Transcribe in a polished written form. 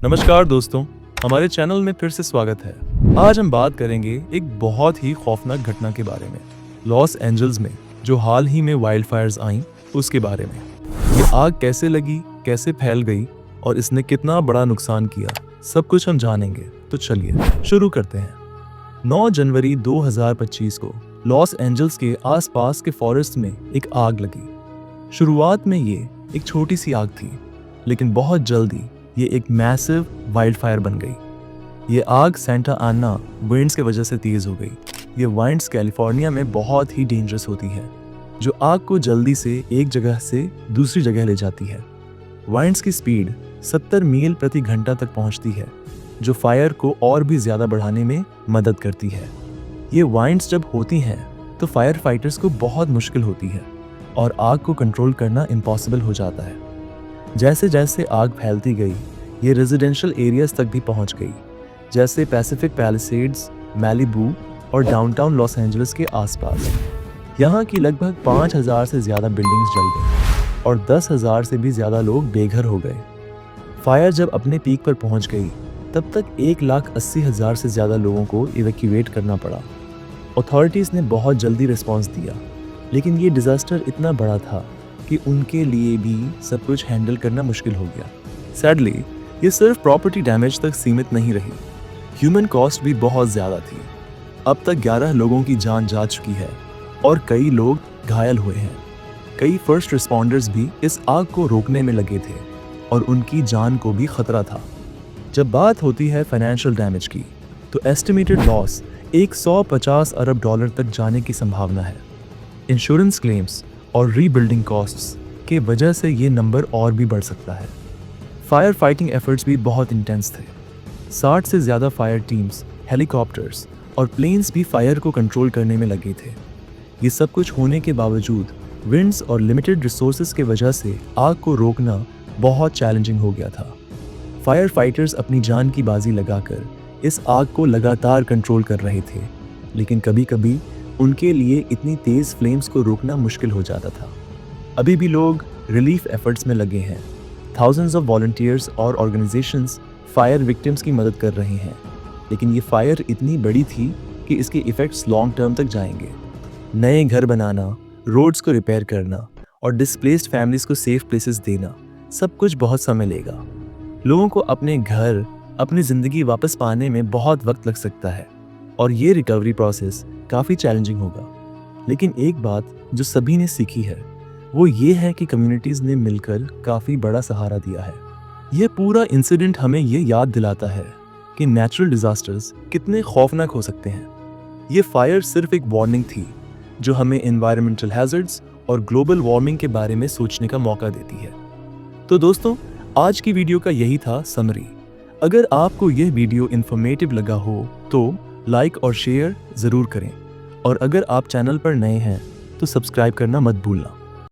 नमस्कार दोस्तों, हमारे चैनल में फिर से स्वागत है। आज हम बात करेंगे एक बहुत ही खौफनाक घटना के बारे में। लॉस एंजल्स में जो हाल ही में वाइल्ड फायर्स आईं, उसके बारे में। ये आग कैसे लगी, कैसे फैल गई और इसने कितना बड़ा नुकसान किया, सब कुछ हम जानेंगे। तो चलिए शुरू करते हैं। 9 जनवरी 2025 को लॉस एंजल्स के आसपास के फॉरेस्ट में एक आग लगी। शुरुआत में ये एक छोटी सी आग थी, लेकिन बहुत जल्दी ये एक मैसिव वाइल्ड फायर बन गई। ये आग सेंटा आना विंड्स की वजह से तेज हो गई। ये विंड्स कैलिफोर्निया में बहुत ही डेंजरस होती है, जो आग को जल्दी से एक जगह से दूसरी जगह ले जाती है। विंड्स की स्पीड 70 मील प्रति घंटा तक पहुंचती है, जो फायर को और भी ज्यादा बढ़ाने में मदद करती है। ये विंड्स जब होती हैं तो फायर फाइटर्स को बहुत मुश्किल होती है और आग को कंट्रोल करना इम्पॉसिबल हो जाता है। जैसे जैसे आग फैलती गई, ये रेजिडेंशियल एरियाज तक भी पहुंच गई, जैसे पैसिफिक पैलिसेड्स, मैलिबू और डाउनटाउन लॉस एंजलिस के आसपास। यहाँ की लगभग 5,000 से ज़्यादा बिल्डिंग्स जल गई और 10,000 से भी ज़्यादा लोग बेघर हो गए। फायर जब अपने पीक पर पहुंच गई, तब तक 1,80,000 से ज़्यादा लोगों को इवैक्यूएट करना पड़ा। अथॉरिटीज़ ने बहुत जल्दी रिस्पॉन्स दिया, लेकिन ये डिज़ास्टर इतना बड़ा था कि उनके लिए भी सब कुछ हैंडल करना मुश्किल हो गया। सैडली ये सिर्फ प्रॉपर्टी डैमेज तक सीमित नहीं रही, ह्यूमन कॉस्ट भी बहुत ज़्यादा थी। अब तक 11 लोगों की जान जा चुकी है और कई लोग घायल हुए हैं। कई फर्स्ट रिस्पॉन्डर्स भी इस आग को रोकने में लगे थे और उनकी जान को भी खतरा था। जब बात होती है फाइनेंशियल डैमेज की, तो एस्टिमेटेड लॉस 150 अरब डॉलर तक जाने की संभावना है। इंश्योरेंस क्लेम्स और रीबिल्डिंग कॉस्ट्स के वजह से ये नंबर और भी बढ़ सकता है। फायर फाइटिंग एफर्ट्स भी बहुत इंटेंस थे। 60 से ज़्यादा फायर टीम्स, हेलीकॉप्टर्स और प्लेन्स भी फायर को कंट्रोल करने में लगे थे। ये सब कुछ होने के बावजूद विंड्स और लिमिटेड रिसोर्सेज के वजह से आग को रोकना बहुत चैलेंजिंग हो गया था। फायर फाइटर्स अपनी जान की बाजी लगाकर इस आग को लगातार कंट्रोल कर रहे थे, लेकिन कभी कभी उनके लिए इतनी तेज फ्लेम्स को रोकना मुश्किल हो जाता था। अभी भी लोग रिलीफ एफर्ट्स में लगे हैं। थाउजेंड्स ऑफ वॉलंटियर्स और ऑर्गेनाइजेशंस फायर विक्टिम्स की मदद कर रहे हैं, लेकिन ये फायर इतनी बड़ी थी कि इसके इफ़ेक्ट्स लॉन्ग टर्म तक जाएंगे। नए घर बनाना, रोड्स को रिपेयर करना और डिस्प्लेस्ड फैमिलीज को सेफ प्लेसेस देना, सब कुछ बहुत समय लेगा। लोगों को अपने घर, अपनी ज़िंदगी वापस पाने में बहुत वक्त लग सकता है और ये रिकवरी प्रोसेस काफ़ी चैलेंजिंग होगा। लेकिन एक बात जो सभी ने सीखी है, वो ये है कि कम्युनिटीज़ ने मिलकर काफ़ी बड़ा सहारा दिया है। ये पूरा इंसिडेंट हमें ये याद दिलाता है कि नेचुरल डिज़ास्टर्स कितने खौफनाक हो सकते हैं। ये फायर सिर्फ एक वार्निंग थी जो हमें एनवायरमेंटल हैज़र्ड्स और ग्लोबल वार्मिंग के बारे में सोचने का मौका देती है। तो दोस्तों, आज की वीडियो का यही था समरी। अगर आपको यह वीडियो इन्फॉर्मेटिव लगा हो तो लाइक और शेयर ज़रूर करें, और अगर आप चैनल पर नए हैं तो सब्सक्राइब करना मत भूलना।